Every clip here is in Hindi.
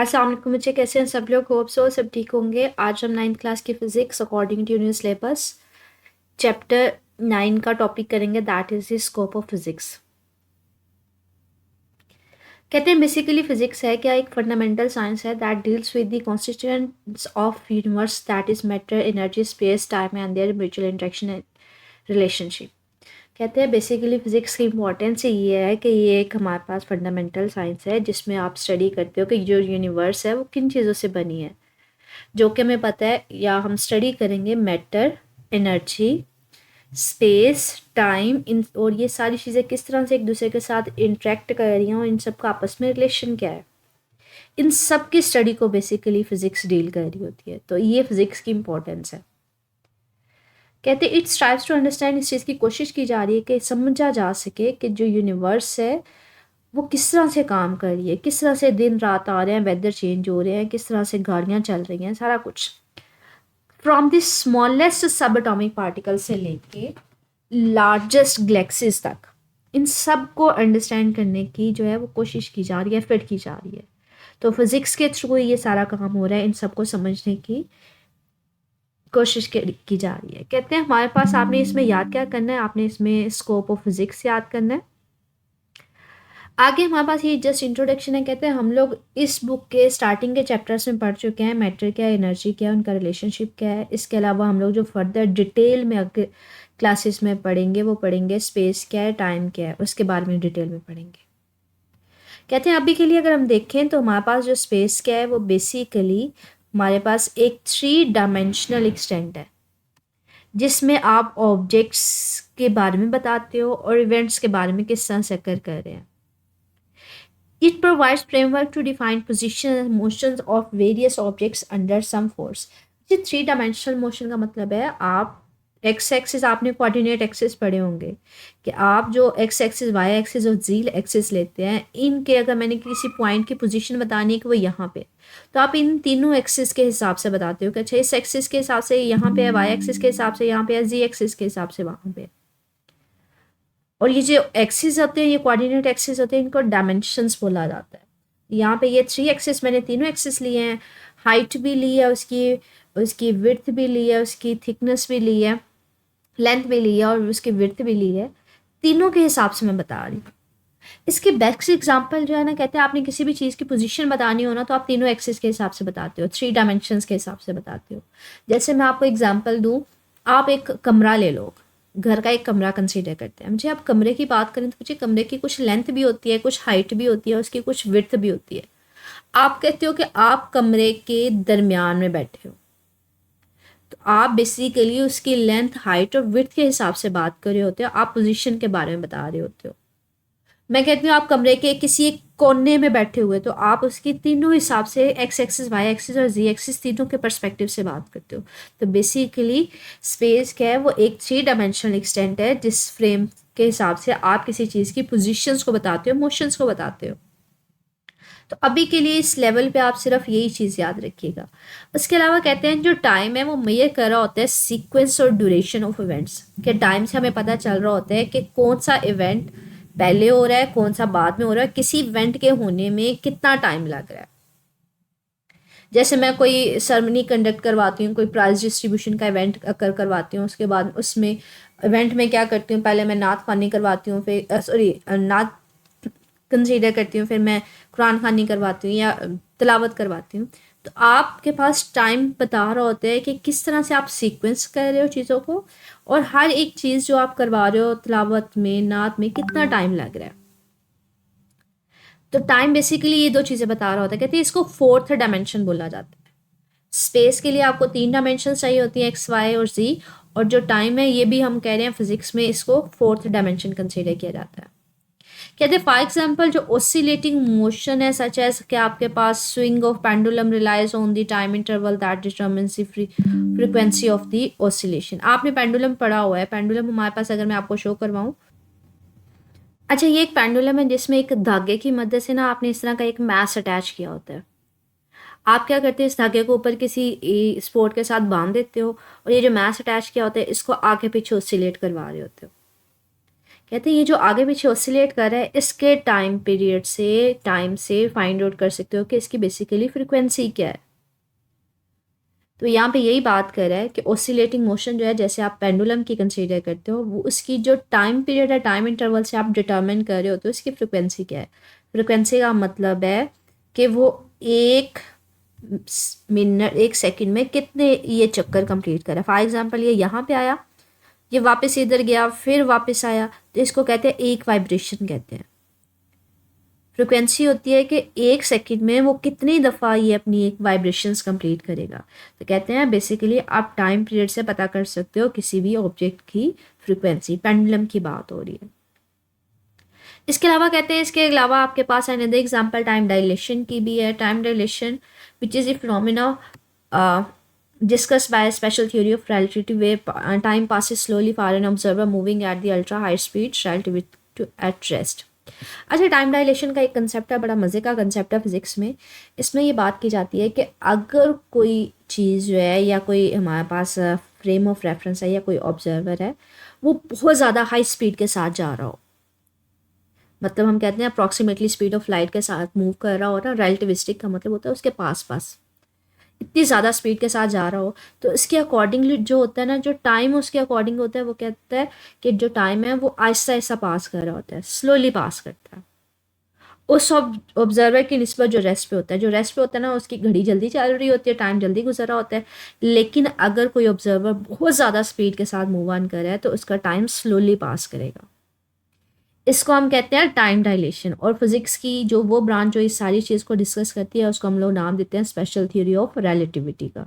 अस्सलाम वालेकुम बच्चे, कैसे हैं सब लोग? होप सो सब ठीक होंगे। आज हम 9th क्लास की physics according to universe syllabus chapter 9 का टॉपिक करेंगे, that is the scope of physics. कहते हैं बेसिकली फ़िज़िक्स है क्या, एक फंडामेंटल साइंस है that deals with the constituents of universe, that is matter, energy, space, time and their mutual interaction and relationship. कहते हैं बेसिकली फ़िज़िक्स की इम्पोर्टेंस ये है कि ये एक हमारे पास फंडामेंटल साइंस है जिसमें आप स्टडी करते हो कि जो यूनिवर्स है वो किन चीज़ों से बनी है, जो कि हमें पता है, या हम स्टडी करेंगे मैटर, एनर्जी, स्पेस, टाइम, इन और ये सारी चीज़ें किस तरह से एक दूसरे के साथ इंटरेक्ट कर रही हैं और इन सब का आपस में रिलेशन क्या है। इन सब की स्टडी को बेसिकली फ़िज़िक्स डील कर रही होती है, तो ये फ़िज़िक्स की इम्पोर्टेंस है। कहते हैं इट्स ट्राइव्स टू अंडरस्टैंड, इस चीज़ की कोशिश की जा रही है कि समझा जा सके कि जो यूनिवर्स है वो किस तरह से काम कर रही है, किस तरह से दिन रात आ रहे हैं, वेदर चेंज हो रहे हैं, किस तरह से गाड़ियाँ चल रही हैं, सारा कुछ फ्रॉम द स्मॉलेस्ट सब एटॉमिक पार्टिकल से लेके लार्जेस्ट गैलेक्सीज तक, इन सब को अंडरस्टैंड करने की जो है वो कोशिश की जा रही है, फिट की जा रही है। तो फिज़िक्स के थ्रू ये सारा काम हो रहा है, इन सबको समझने की कोशिश की जा रही है। कहते हैं हमारे पास, आपने इसमें याद क्या करना है, आपने इसमें स्कोप ऑफ फिज़िक्स याद करना है। आगे हमारे पास ये जस्ट इंट्रोडक्शन है। कहते हैं हम लोग इस बुक के स्टार्टिंग के चैप्टर्स में पढ़ चुके हैं, मैटर क्या है, एनर्जी क्या है, उनका रिलेशनशिप क्या है। इसके अलावा हम लोग जो फर्दर डिटेल में आगे क्लासेस में पढ़ेंगे वो पढ़ेंगे स्पेस क्या है, टाइम क्या है, उसके बारे में डिटेल में पढ़ेंगे। कहते हैं अभी के लिए अगर हम देखें तो हमारे पास जो स्पेस क्या है वो बेसिकली हमारे पास एक 3 डायमेंशनल एक्सटेंट है जिसमें आप ऑब्जेक्ट्स के बारे में बताते हो और इवेंट्स के बारे में किस तरह से कर रहे हैं। It provides framework to define position and motions of various objects under some force. ये 3 डायमेंशनल मोशन का मतलब है, आप एक्स एक्सिस, आपने कोऑर्डिनेट एक्सिस पढ़े होंगे कि आप जो एक्स एक्सिस, वाई एक्सिस और जी एक्सिस लेते हैं, इनके अगर मैंने किसी पॉइंट की पोजीशन बतानी है कि वो यहाँ पे, तो आप इन तीनों एक्सिस के हिसाब से बताते हो कि अच्छा इस एक्सिस के हिसाब से यहाँ पे है, वाई एक्सिस के हिसाब से यहाँ पे है, जी एक्सिस के हिसाब से वहाँ पे। और ये जो एक्सिस होते हैं, ये कोऑर्डिनेट एक्सिस होते हैं, इनको डायमेंशंस बोला जाता है। यहाँ पे ये 3 एक्सिस, मैंने तीनों एक्सिस लिए हैं, हाइट भी ली है उसकी, उसकी विड्थ भी ली है, उसकी थिकनेस भी ली है, लेंथ भी ली है और उसकी विड्थ भी ली है। तीनों के हिसाब से मैं बता रही हूँ। इसके बेस्ट एग्जांपल जो है ना, कहते हैं आपने किसी भी चीज़ की पोजीशन बतानी हो ना, तो आप तीनों एक्सिस के हिसाब से बताते हो, 3 डायमेंशंस के हिसाब से बताते हो। जैसे मैं आपको एग्जांपल दूँ, आप एक कमरा ले लो, घर का एक कमरा कंसीडर करते हैं। मुझे आप कमरे की बात करें तो मुझे कमरे की कुछ लेंथ भी होती है, कुछ हाइट भी होती है, उसकी कुछ विड्थ भी होती है। आप कहते हो कि आप कमरे के दरमियान में बैठे हो, तो आप बेसिकली उसकी लेंथ, हाइट और विड्थ के हिसाब से बात कर रहे होते हो, आप पोजीशन के बारे में बता रहे होते हो। मैं कहती हूँ आप कमरे के किसी एक कोने में बैठे हुए, तो आप उसकी तीनों हिसाब से एक्स एक्सिस, वाई एक्सिस और जी एक्सिस तीनों के पर्सपेक्टिव से बात करते हो। तो बेसिकली स्पेस क्या है, वो एक 3 डायमेंशनल एक्सटेंट है जिस फ्रेम के हिसाब से आप किसी चीज़ की पोजिशंस को बताते हो, मोशंस को बताते हो। तो अभी के लिए इस लेवल पे आप सिर्फ यही चीज़ याद रखिएगा। उसके अलावा कहते हैं जो टाइम है वो मेजर कर रहा होता है सीक्वेंस और ड्यूरेशन ऑफ इवेंट्स, के टाइम से हमें पता चल रहा होता है कि कौन सा इवेंट पहले हो रहा है, कौन सा बाद में हो रहा है, किसी इवेंट के होने में कितना टाइम लग रहा है। जैसे मैं कोई सेरेमनी कंडक्ट करवाती हूँ, कोई प्राइज डिस्ट्रीब्यूशन का इवेंट करवाती हूँ, उसके बाद उसमें इवेंट में क्या करती हूँ, पहले मैं नात ख़वानी करवाती हूँ, फिर नात कंसीडर करती हूँ, फिर मैं कुरान ख़वानी करवाती हूँ या तिलावत करवाती हूँ। तो आपके पास टाइम बता रहा होता है कि किस तरह से आप सीक्वेंस कर रहे हो चीज़ों को, और हर एक चीज़ जो आप करवा रहे हो तिलावत में, नात में, कितना टाइम लग रहा है। तो टाइम बेसिकली ये दो चीज़ें बता रहा होता है। कहते हैं इसको 4th डायमेंशन बोला जाता है। स्पेस के लिए आपको 3 डायमेंशन चाहिए होती हैं, एक्स, वाई और जी, और जो टाइम है ये भी हम कह रहे हैं फिजिक्स में इसको 4th डायमेंशन कंसीडर किया जाता है। कहते हैं फॉर एग्जाम्पल जो ऑसिलेटिंग मोशन है, सच एज कि आपके पास swing of pendulum relies on the time interval that determines the frequency of the oscillation. आपने पेंडुलम पढ़ा हुआ है, पेंडुलम हमारे पास अगर मैं आपको शो करवाऊँ, अच्छा ये एक पेंडुलम है जिसमें एक धागे की मदद से ना आपने इस तरह का एक मैस अटैच किया होता है। आप क्या करते हैं, इस धागे को ऊपर किसी स्पोर्ट के साथ बांध देते हो और ये जो मैस अटैच किया होता है इसको आगे पीछे ऑसिलेट करवा रहे होते हो। कहते हैं ये जो आगे पीछे ऑसिलेट कर रहा है इसके टाइम पीरियड से टाइम से फाइंड आउट कर सकते हो कि इसकी बेसिकली फ्रिक्वेंसी क्या है। तो यहाँ पे यही बात कर रहा है कि ऑसिलेटिंग मोशन जो है, जैसे आप पेंडुलम की कंसीडर करते हो, वो उसकी जो टाइम पीरियड है, टाइम इंटरवल से आप डिटरमिन कर रहे हो तो इसकी फ्रिक्वेंसी क्या है। फ्रिक्वेंसी का मतलब है कि वो एक मिनट 1 सेकंड में कितने ये चक्कर कंप्लीट करा। फॉर एग्जांपल ये यहाँ पे आया, ये वापस इधर गया, फिर वापस आया, तो इसको कहते हैं एक वाइब्रेशन कहते हैं। फ्रिक्वेंसी होती है कि 1 सेकंड में वो कितनी दफ़ा ये अपनी एक वाइब्रेशंस कंप्लीट करेगा। तो कहते हैं बेसिकली आप टाइम पीरियड से पता कर सकते हो किसी भी ऑब्जेक्ट की फ्रिक्वेंसी। पेंडुलम की बात हो रही है। इसके अलावा कहते हैं, इसके अलावा आपके पास अनदर एग्जांपल टाइम डायलेशन की भी है। Time dilation which is a phenomena discussed by a special theory of relativity where time passes slowly for an observer moving at the ultra high speed relative to at rest। अच्छा, टाइम डायलेशन का एक कंसेप्ट है, बड़ा मज़े का कंसेप्ट है फिज़िक्स में। इसमें ये बात की जाती है कि अगर कोई चीज़ जो है या कोई हमारे पास फ्रेम ऑफ रेफरेंस है या कोई ऑब्जर्वर है, वो बहुत ज़्यादा हाई स्पीड के साथ जा रहा हो, मतलब हम कहते हैं अप्रॉक्सीमेटली स्पीड ऑफ लाइट के साथ मूव कर रहा हो ना, रिलेटिविस्टिक का मतलब होता है उसके पास पास इतनी ज़्यादा स्पीड के साथ जा रहा हो, तो इसके अकॉर्डिंगली जो होता है ना, जो टाइम उसके अकॉर्डिंग होता है, वो कहता है कि जो टाइम है वो आहिस्ता आहिस्ता पास कर रहा होता है, स्लोली पास करता है उस ऑब्जर्वर की निस्बत जो रेस्ट पे होता है। जो रेस्ट पे होता है ना, उसकी घड़ी जल्दी चल रही होती है, टाइम जल्दी गुजर रहा होता है। लेकिन अगर कोई ऑब्जर्वर बहुत ज़्यादा स्पीड के साथ मूव ऑन कर रहा है तो उसका टाइम स्लोली पास करेगा। इसको हम कहते हैं टाइम डायलेशन। और फिजिक्स की जो वो ब्रांच जो इस सारी चीज़ को डिस्कस करती है, उसको हम लोग नाम देते हैं स्पेशल थ्योरी ऑफ रिलेटिविटी का।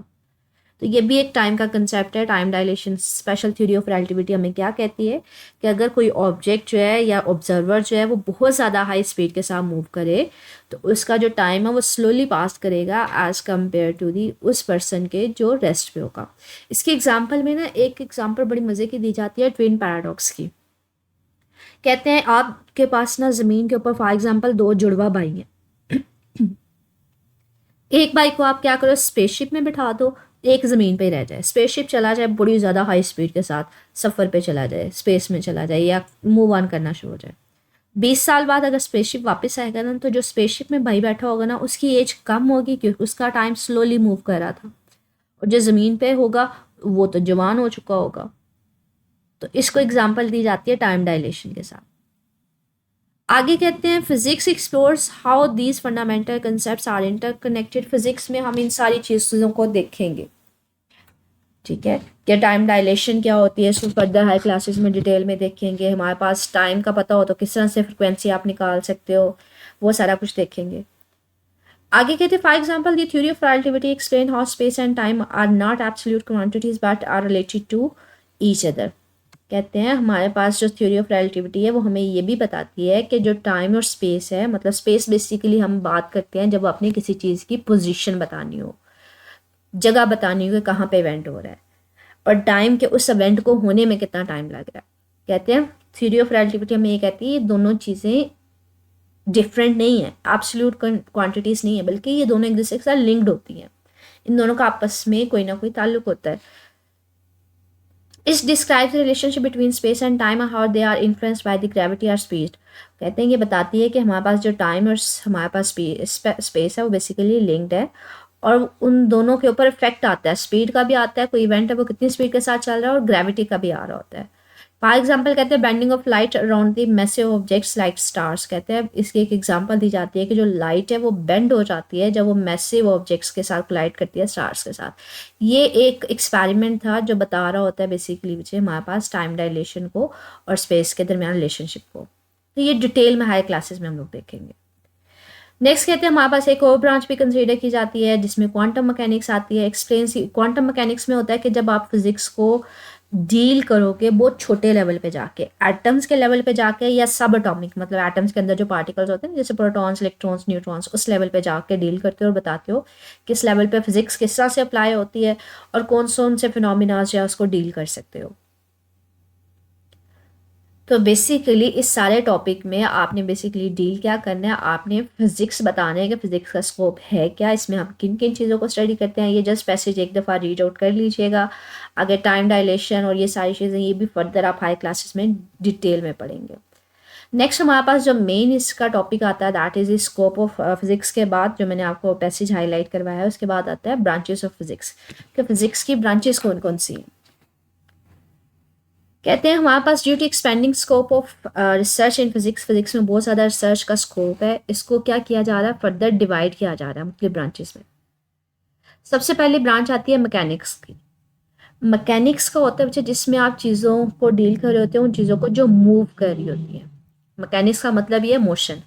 तो ये भी एक टाइम का कंसेप्ट है, time dilation. Special theory of relativity हमें क्या कहती है कि अगर कोई ऑब्जेक्ट जो है या ऑब्जर्वर जो है वो बहुत ज़्यादा हाई स्पीड के साथ मूव करे तो उसका जो टाइम है वो स्लोली पास करेगा एज़ कम्पेयर टू दी उस पर्सन के जो रेस्ट पे होगा। इसके एग्जाम्पल में ना एक एग्जाम्पल बड़ी मज़े की दी जाती है ट्विन पैराडॉक्स की। कहते हैं आपके पास ना ज़मीन के ऊपर फॉर एग्जाम्पल 2 जुड़वा भाई हैं। एक भाई को आप क्या करो, स्पेसशिप में बिठा दो, एक ज़मीन पे रह जाए, स्पेसशिप चला जाए बड़ी ज़्यादा हाई स्पीड के साथ, सफ़र पे चला जाए, स्पेस में चला जाए या मूव ऑन करना शुरू हो जाए। 20 साल बाद अगर स्पेसशिप वापस आएगा ना, तो जो स्पेसशिप में भाई बैठा होगा ना, उसकी एज कम होगी क्योंकि उसका टाइम स्लोली मूव कर रहा था, और जो ज़मीन पे होगा वो तो जवान हो चुका होगा। तो इसको एग्जाम्पल दी जाती है टाइम डायलेशन के साथ। आगे कहते हैं physics explores how these fundamental concepts are interconnected. Physics में हम इन सारी चीज़ों को देखेंगे, ठीक है, कि टाइम डायलेशन क्या होती है, इसको फर्दर हाई क्लासेस में डिटेल में देखेंगे। हमारे पास टाइम का पता हो तो किस तरह से फ्रिक्वेंसी आप निकाल सकते हो, वो सारा कुछ देखेंगे। आगे कहते हैं for example the theory of relativity explain how space and time are not absolute quantities but are related to each other. कहते हैं हमारे पास जो थ्योरी ऑफ रिलेटिविटी है वो हमें ये भी बताती है कि जो टाइम और स्पेस है, मतलब स्पेस बेसिकली हम बात करते हैं जब अपनी किसी चीज़ की पोजीशन बतानी हो, जगह बतानी हो कि कहाँ पे इवेंट हो रहा है, और टाइम के उस इवेंट को होने में कितना टाइम लग रहा है। कहते हैं थ्योरी ऑफ रिलेटिविटी हमें ये कहती है ये दोनों चीज़ें डिफरेंट नहीं है, एब्सोल्यूट क्वांटिटीज़ नहीं है, बल्कि ये दोनों एक दूसरे के साथ लिंक्ड होती हैं। इन दोनों का आपस में कोई ना कोई ताल्लुक होता है। It describes the relationship between space and time and how they are influenced by the gravity or speed। कहते हैं ये बताती है कि हमारे पास जो टाइम और हमारे पास स्पेस है वो बेसिकली लिंक्ड है, और उन दोनों के ऊपर इफेक्ट आता है। स्पीड का भी आता है, कोई इवेंट है वो कितनी स्पीड के साथ चल रहा है, और ग्रेविटी का भी आ रहा होता है। फॉर एग्जाम्पल कहते हैं bending of light around the massive objects like stars. कहते हैं इसकी एक एग्जांपल दी जाती है कि जो लाइट है वो बेंड हो जाती है जब वो मैसिव ऑब्जेक्ट्स के साथ कोलाइड करती है, स्टार्स के साथ। ये एक एक्सपेरिमेंट था जो बता रहा होता है बेसिकली मुझे हमारे पास टाइम डायलेशन को और स्पेस के दरमियान रिलेशनशिप को। तो ये डिटेल में हाई क्लासेस में हम लोग देखेंगे। नेक्स्ट कहते हैं हमारे पास एक और ब्रांच भी कंसीडर की जाती है जिसमें क्वांटम मैकेनिक्स आती है। एक्सप्लेन क्वांटम मैकेनिक्स में होता है कि जब आप फिजिक्स को डील करोगे बहुत छोटे लेवल पे जाके, एटम्स के लेवल पे जाके, या सब एटॉमिक मतलब एटम्स के अंदर जो पार्टिकल्स होते हैं जैसे प्रोटॉन्स, इलेक्ट्रॉन्स, न्यूट्रॉन्स, उस लेवल पे जाके डील करते हो और बताते हो किस लेवल पे फिजिक्स किस तरह से अप्लाई होती है और कौन से फिनोमिना जो है उसको डील कर सकते हो। तो बेसिकली इस सारे टॉपिक में आपने बेसिकली डील क्या करना है, आपने फिजिक्स बताना है कि फिजिक्स का स्कोप है क्या, इसमें हम किन किन चीज़ों को स्टडी करते हैं। ये जस्ट पैसेज एक दफ़ा रीड आउट कर लीजिएगा। आगे टाइम डायलेशन और ये सारी चीज़ें ये भी फर्दर आप हाई क्लासेस में डिटेल में पढ़ेंगे। नेक्स्ट हमारे पास जो मेन इसका टॉपिक आता है that is scope of physics. के बाद जो मैंने आपको पैसेज हाईलाइट करवाया है उसके बाद आता है ब्रांचेस ऑफ फिजिक्स, कि फिजिक्स की ब्रांचेस कौन कौन सी हैं। कहते हैं हमारे पास due to expanding scope of research in physics, physics में बहुत ज़्यादा रिसर्च का स्कोप है, इसको क्या किया जा रहा है, फर्दर डिवाइड किया जा रहा है मुख्तलिफ ब्रांचेस में। सबसे पहली ब्रांच आती है मैकेनिक्स की। मैकेनिक्स का होता है बच्चे जिसमें आप चीज़ों को डील कर रहे होते हैं, उन चीज़ों को जो मूव कर रही होती है। मैकेनिक्स का मतलब ये है मोशन।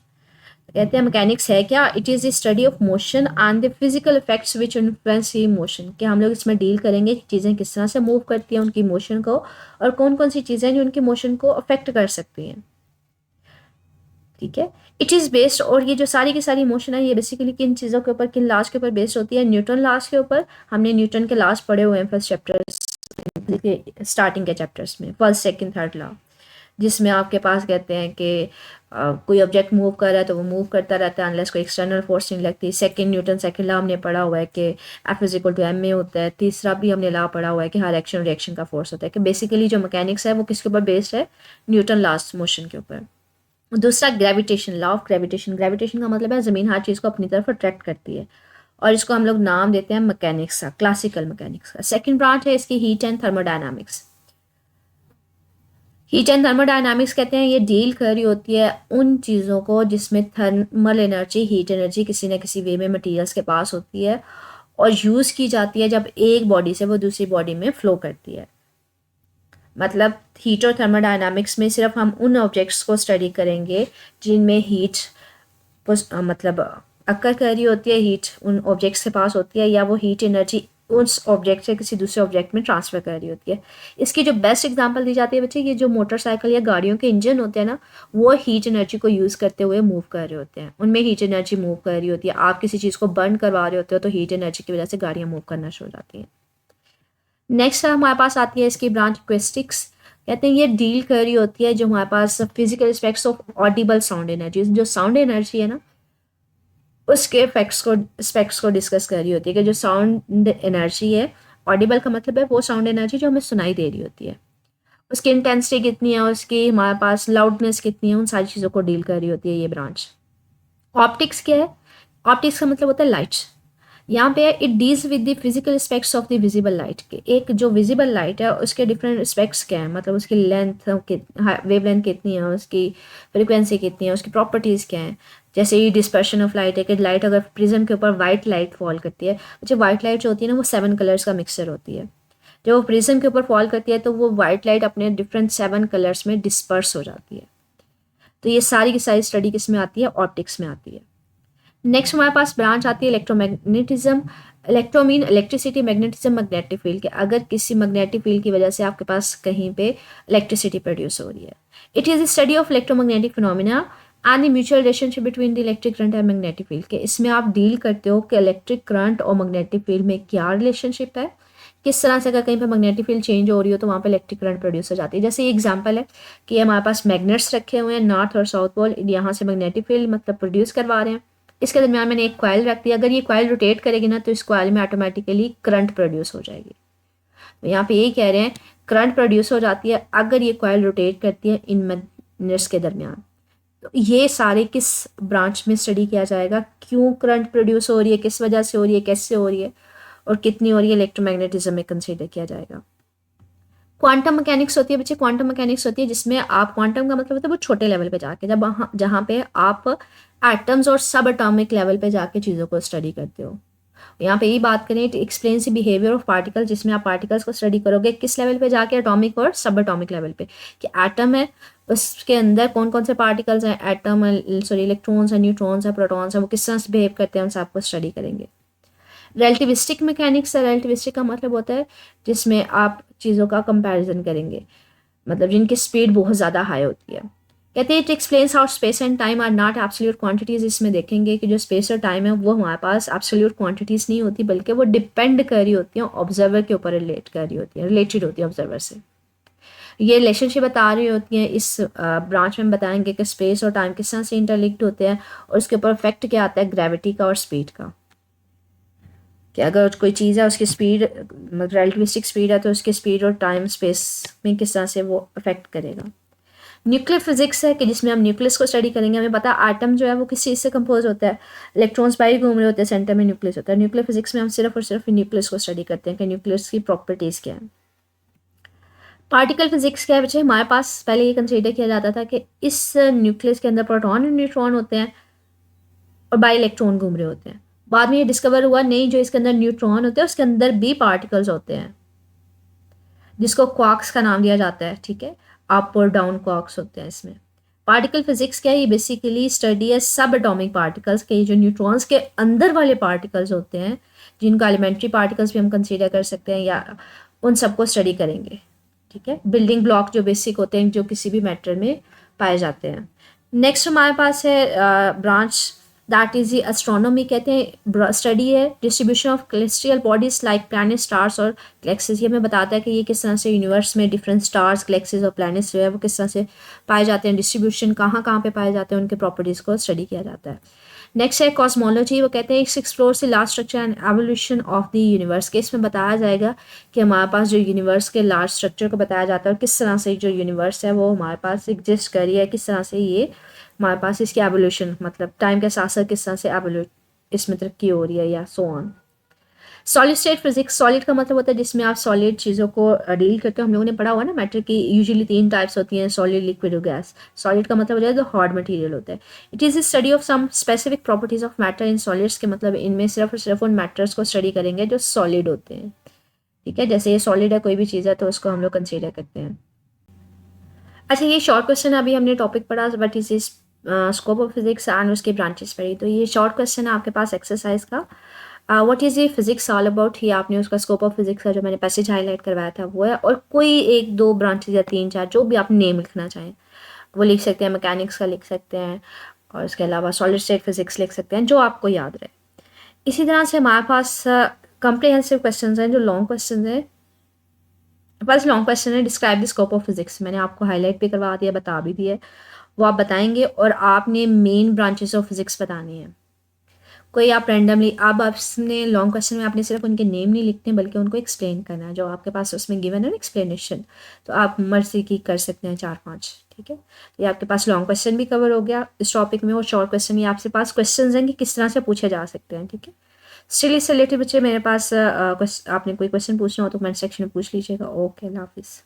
कहते हैं मैकेनिक्स है क्या, it is the study of motion and the physical effects which influence he motion, कि हम लोग इसमें डील करेंगे कि चीज़ें किस तरह से मूव करती हैं उनकी मोशन को, और कौन कौन सी चीज़ें जो उनकी मोशन को अफेक्ट कर सकती हैं। ठीक है, इट इज़ बेस्ड, और ये जो सारी की सारी मोशन है ये बेसिकली किन चीज़ों के ऊपर, किन लॉज के ऊपर बेस्ड होती है, न्यूटन लॉज के ऊपर। हमने न्यूटन के लॉज पढ़े हुए हैं फर्स्ट चैप्टर स्टार्टिंग के चैप्टर्स में, फर्स्ट सेकंड थर्ड लॉ, जिसमें आपके पास कहते हैं कि कोई ऑब्जेक्ट मूव कर रहा है तो वो मूव करता रहता है अनलेस कोई एक्सटर्नल फोर्स नहीं लगती। सेकंड न्यूटन सेकंड लॉ हमने पढ़ा हुआ है कि F is equal to M A होता है। तीसरा भी हमने लॉ पढ़ा हुआ है कि हर एक्शन रिएक्शन का फोर्स होता है, कि बेसिकली जो मैकेनिक्स है वो किसके ऊपर बेस्ड है, न्यूटन लॉज मोशन के ऊपर। दूसरा gravitation, law of gravitation. Gravitation का मतलब है ज़मीन हर चीज़ को अपनी तरफ अट्रैक्ट करती है, और इसको हम लोग नाम देते हैं मैकेनिक्स का, क्लासिकल मैकेनिक्स का। सेकंड ब्रांच है इसकी heat and thermodynamics. Heat and thermodynamics कहते हैं ये डील कर रही होती है उन चीज़ों को जिसमें थर्मल एनर्जी, हीट एनर्जी किसी न किसी वे में मटेरियल्स के पास होती है और यूज़ की जाती है जब एक बॉडी से वो दूसरी बॉडी में फ्लो करती है। मतलब हीट और थर्मोडायनामिक्स में सिर्फ हम उन ऑब्जेक्ट्स को स्टडी करेंगे जिनमें हीट मतलब अक्कर कर रही होती है, हीट उन ऑब्जेक्ट्स के पास होती है, या वो हीट एनर्जी उस ऑब्जेक्ट से किसी दूसरे ऑब्जेक्ट में ट्रांसफ़र कर रही होती है। इसकी जो बेस्ट एग्जांपल दी जाती है बच्चे, ये जो मोटरसाइकिल या गाड़ियों के इंजन होते हैं ना, वो हीट एनर्जी को यूज़ करते हुए मूव कर रहे होते हैं, उनमें हीट एनर्जी मूव कर रही होती है। आप किसी चीज़ को बर्न करवा रहे होते हो तो हीट एनर्जी की वजह से गाड़ियाँ मूव करना शुरू हो जाती हैं। नेक्स्ट हमारे पास आती है इसकी ब्रांच एक्वेस्टिक्स। कहते हैं ये डील कर रही होती है जो हमारे पास physical aspects of audible sound energy, जो साउंड एनर्जी है ना उसके एस्पेक्ट्स को डिस्कस कर रही होती है, कि जो साउंड एनर्जी है, ऑडिबल का मतलब है वो साउंड एनर्जी जो हमें सुनाई दे रही होती है, उसकी इंटेंसिटी कितनी है, उसकी हमारे पास लाउडनेस कितनी है, उन सारी चीज़ों को डील कर रही होती है ये ब्रांच। ऑप्टिक्स क्या है, ऑप्टिक्स का मतलब होता है लाइट्स। यहाँ पे it deals with the physical aspects of the visible light, के एक जो विजिबल लाइट है उसके डिफरेंट एस्पेक्ट्स क्या है, मतलब उसकी लेंथ, वेव लेंथ कितनी है, उसकी फ्रिक्वेंसी कितनी है, उसकी प्रॉपर्टीज़ क्या है। जैसे ये डिस्पर्शन ऑफ लाइट है कि लाइट अगर प्रिज्म के ऊपर वाइट लाइट फॉल करती है, जो वाइट लाइट जो होती है ना वो 7 कलर्स का मिक्सचर होती है, जब वो प्रिज्म के ऊपर फॉल करती है तो वो वाइट लाइट अपने डिफरेंट 7 कलर्स में डिस्पर्स हो जाती है। तो ये सारी की सारी स्टडी किस में आती है, ऑप्टिक्स में आती है। नेक्स्ट हमारे पास ब्रांच आती है electromagnetism. Electro mean electricity, magnetism magnetic field, के अगर किसी मैग्नेटिक फील्ड की वजह से आपके पास कहीं पे इलेक्ट्रिसिटी प्रोड्यूस हो रही है। It is the study of electromagnetic phenomena and the mutual relationship between the electric current and magnetic field, के इसमें आप डील करते हो कि इलेक्ट्रिक करंट और मैग्नेटिक फील्ड में क्या रिलेशनशिप है, किस तरह से अगर कहीं पे मैग्नेटिक फील्ड चेंज हो रही हो तो वहाँ पे इलेक्ट्रिक करंट प्रोड्यूस हो जाती है। जैसे ये एग्जांपल है कि हमारे पास मैग्नेट्स रखे हुए हैं नॉर्थ और साउथ पोल, यहाँ से मैग्नेटिक फील्ड मतलब प्रोड्यूस करवा रहे हैं, इसके दरमियान मैंने एक कॉइल रख दिया, अगर ये कॉइल रोटेट करेगी ना तो इस कॉइल में ऑटोमेटिकली करंट प्रोड्यूस हो जाएगी। तो यहाँ पे यही कह रहे हैं करंट प्रोड्यूस हो जाती है अगर ये कॉइल रोटेट करती है इन मैग्नेट्स के दरमियान। तो ये सारे किस ब्रांच में स्टडी किया जाएगा, क्यों करंट प्रोड्यूस हो रही है, किस वजह से हो रही है, कैसे हो रही है और कितनी हो रही है, इलेक्ट्रोमैग्नेटिज्म में कंसिडर किया जाएगा। क्वांटम मैकेनिक्स होती है बच्चे, क्वांटम मैकेनिक्स होती है जिसमें आप, क्वांटम का मतलब होता है वो छोटे लेवल पे जाके, जब जहाँ पे आप एटम्स और सब एटॉमिक लेवल पे जाके चीज़ों को स्टडी करते हो। यहाँ पे यही बात करें तो explain the behaviour of particle, जिसमें आप पार्टिकल्स को स्टडी करोगे किस लेवल पे जाके, एटॉमिक और सब एटॉमिक लेवल पे, कि एटम है उसके अंदर कौन कौन से पार्टिकल्स हैं, एटम सॉरी इलेक्ट्रॉन्स है, न्यूट्रॉन्स है, प्रोटॉन्स है, वो किस तरह से बिहेव करते हैं, उन सबको स्टडी करेंगे। रिलेटिविस्टिक मैकेनिक्स है, रिलेटिविस्टिक का मतलब होता है जिसमें आप चीज़ों का कंपैरिजन करेंगे, मतलब जिनकी स्पीड बहुत ज़्यादा हाई होती है। कहते हैं it explains how space and time are not absolute quantities. इसमें देखेंगे कि जो स्पेस और टाइम है वो हमारे पास एब्सोल्यूट क्वांटिटीज़ नहीं होती, बल्कि वो डिपेंड कर रही होती हैं ऑब्जर्वर के ऊपर, रिलेटेड होती है ऑब्जर्वर से। ये रिलेशनशिप बता रही होती हैं। इस ब्रांच में बताएंगे कि स्पेस और टाइम किस तरह से इंटरलिंक्ड होते हैं और उसके ऊपर इफेक्ट क्या आता है ग्रेविटी का और स्पीड का, कि अगर कोई चीज़ है उसकी स्पीड रिलेटिविस्टिक स्पीड है तो उसकी स्पीड और टाइम स्पेस में किस तरह से वो अफेक्ट करेगा। न्यूक्लियर फिजिक्स है कि जिसमें हम न्यूक्लियस को स्टडी करेंगे। हमें पता है आटम जो है वो किस चीज़ से कंपोज होता है, इलेक्ट्रॉन्स बाहर घूम रहे होते हैं, सेंटर में न्यूक्लियस होता है। न्यूक्लियर फिजिक्स में हम सिर्फ और सिर्फ न्यूक्लियस को स्टडी करते हैं कि न्यूक्लियस की प्रॉपर्टीज़ क्या है। पार्टिकल फिजिक्स क्या बच्चे, हमारे पास पहले ये कंसीडर किया जाता था कि इस न्यूक्लियस के अंदर प्रोटॉन और न्यूट्रॉन होते हैं और बाई इलेक्ट्रॉन घूम रहे होते हैं। बाद में ये डिस्कवर हुआ नहीं, जो इसके अंदर न्यूट्रॉन होते हैं उसके अंदर भी पार्टिकल्स होते हैं जिसको क्वार्क्स का नाम दिया जाता है, ठीक है, अप और डाउन क्वार्क्स होते हैं इसमें। पार्टिकल फिजिक्स क्या है, ये बेसिकली स्टडी है सब एटॉमिक पार्टिकल्स के, जो न्यूट्रॉन्स के अंदर वाले पार्टिकल्स होते हैं जिनको एलिमेंट्री पार्टिकल्स भी हम कंसीडर कर सकते हैं, या उन सबको स्टडी करेंगे, ठीक है। बिल्डिंग ब्लॉक जो बेसिक होते हैं जो किसी भी मैटर में पाए जाते हैं। नेक्स्ट हमारे पास है branch that is the astronomy, कहते हैं स्टडी है distribution of celestial bodies like planet stars और गैलेक्सीज। ये हमें बताता है कि ये किस तरह से यूनिवर्स में डिफरेंट स्टार्स गैलेक्सीज और प्लैनेट्स जो है वो किस तरह से पाए जाते हैं, डिस्ट्रीब्यूशन कहाँ कहाँ पे पाए जाते हैं, उनके प्रॉपर्टीज़ को स्टडी किया जाता है। नेक्स्ट है कॉस्मोलॉजी, वो कहते हैं it's explores the large structure and evolution of the universe के। इसमें बताया जाएगा कि हमारे पास जो यूनिवर्स के लार्ज स्ट्रक्चर को बताया जाता है और किस तरह से जो यूनिवर्स है वो हमारे पास एग्जिस्ट कर रही है, किस तरह से ये हमारे पास इसकी एवोल्यूशन मतलब टाइम के साथ साथ किस तरह से इसमें तरक्की हो रही है, या so on. Solid state physics, solid का मतलब होता है जिसमें आप सॉलिड चीज़ों को डील करते हो। हम लोगों ने पढ़ा हुआ ना मैटर की यूजुअली 3 टाइप्स होती हैं, सॉलिड, लिक्विड और गैस। सॉलिड का मतलब होता है जो हार्ड मटेरियल होता है। It is the study of some specific properties of matter in solids, के मतलब इनमें सिर्फ और सिर्फ उन मैटर्स को स्टडी करेंगे जो सॉलिड होते हैं, ठीक है। जैसे ये सॉलिड है कोई भी चीज़ है तो उसको हम लोग कंसिडर करते हैं। अच्छा, ये शॉर्ट क्वेश्चन है, अभी हमने टॉपिक पढ़ा what is this scope of physics and उसके ब्रांचेस पढ़ी। तो ये शॉर्ट क्वेश्चन है आपके पास एक्सरसाइज का। व्हाट इज़ ये फिजिक्स ऑल अबाउट, ये आपने उसका स्कोप ऑफ फिजिक्स का जो मैंने पैसेज हाईलाइट करवाया था वो है, और कोई 1-2 ब्रांचेज या 3-4 जो भी आप नेम लिखना चाहें वो लिख सकते हैं। मैकेनिक्स का लिख सकते हैं और इसके अलावा सॉलिड स्टेट फिजिक्स लिख सकते हैं, जो आपको याद रहे। इसी तरह से हमारे पास कंप्रिहेंसिव क्वेश्चन हैं जो लॉन्ग क्वेश्चन हैं। बस लॉन्ग क्वेश्चन है describe the scope of physics, मैंने आपको हाईलाइट भी करवा दिया, बता भी दिया, वो आप बताएंगे और आपने मेन ब्रांचेस ऑफ फिजिक्स बतानी है। कोई आप रैंडमली अब आपने लॉन्ग क्वेश्चन में आपने सिर्फ उनके नेम नहीं लिखने बल्कि उनको एक्सप्लेन करना है, जो आपके पास उसमें गिवन है ना एक्सप्लेनेशन, तो आप मर्जी की कर सकते हैं 4-5, ठीक है। ये आपके पास लॉन्ग क्वेश्चन भी कवर हो गया इस टॉपिक में, और शॉर्ट क्वेश्चन ये आपके पास क्वेश्चन हैं कि किस तरह से पूछे जा सकते हैं, ठीक है। स्टिल इससे रिलेटेड बच्चे मेरे पास आपने कोई क्वेश्चन पूछना हो तो कमेंट सेक्शन में पूछ लीजिएगा। ओके, अल्लाह हाफिज़।